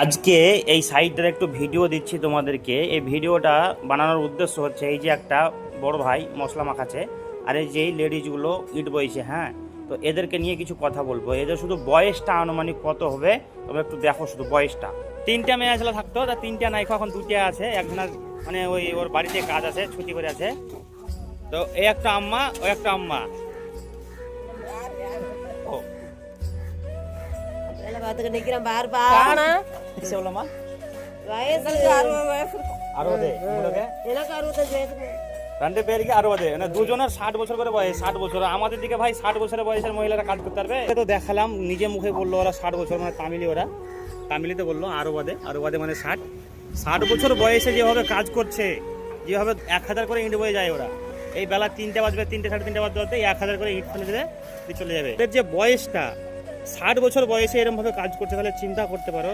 আজকে এই সাইটটার একটু ভিডিও দিচ্ছি তোমাদেরকে। এই ভিডিওটা বানানোর উদ্দেশ্য হচ্ছে এই যে একটা বড় ভাই মশলা মাখাচ্ছে আর এই যে লেডিজগুলো ইট বইছে, হ্যাঁ, তো এদেরকে নিয়ে কিছু কথা বলবো। এদের শুধু বয়সটা আনুমানিক কত হবে তোমরা একটু দেখো, শুধু বয়সটা। তিনটা মেয়ে আসলে থাকতো, তা তিনটা নাই, এখন দুটা আছে। একজনের মানে ওই ওর বাড়িতে কাজ আছে, ছুটি করে আছে। তো এই একটা আম্মা, ওই একটা আম্মা। ও बाहर बाहर কিসে বলো মা? वयस আরো দে মুলকে রান্ডে পেরকে আরো দে, মানে দুজনের 60 বছর করে বয়স। 60 বছর আমাদের দিকে ভাই 60 বছরের বয়সের মহিলারা কাজ করতে পারবে? তো দেখালাম, নিজে মুখে বললো ওরা 60 বছর, মানে তামিলি, ওরা তামিলিতে বললো আরো বাদে মানে 60 বছর বয়সে যেভাবে কাজ করছে, যেভাবে 1000 করে ইট বয়ে যায় ওরা। এই বেলা 3টে বাজবে, 3টে সাড়ে 3টে বাজতে 1000 করে ইট ফেলে দিলে চলে যাবে। এদের যে বয়সটা 60 বছর বয়সে এরকম ভাবে কাজ করছে, তাহলে চিন্তা করতে পারো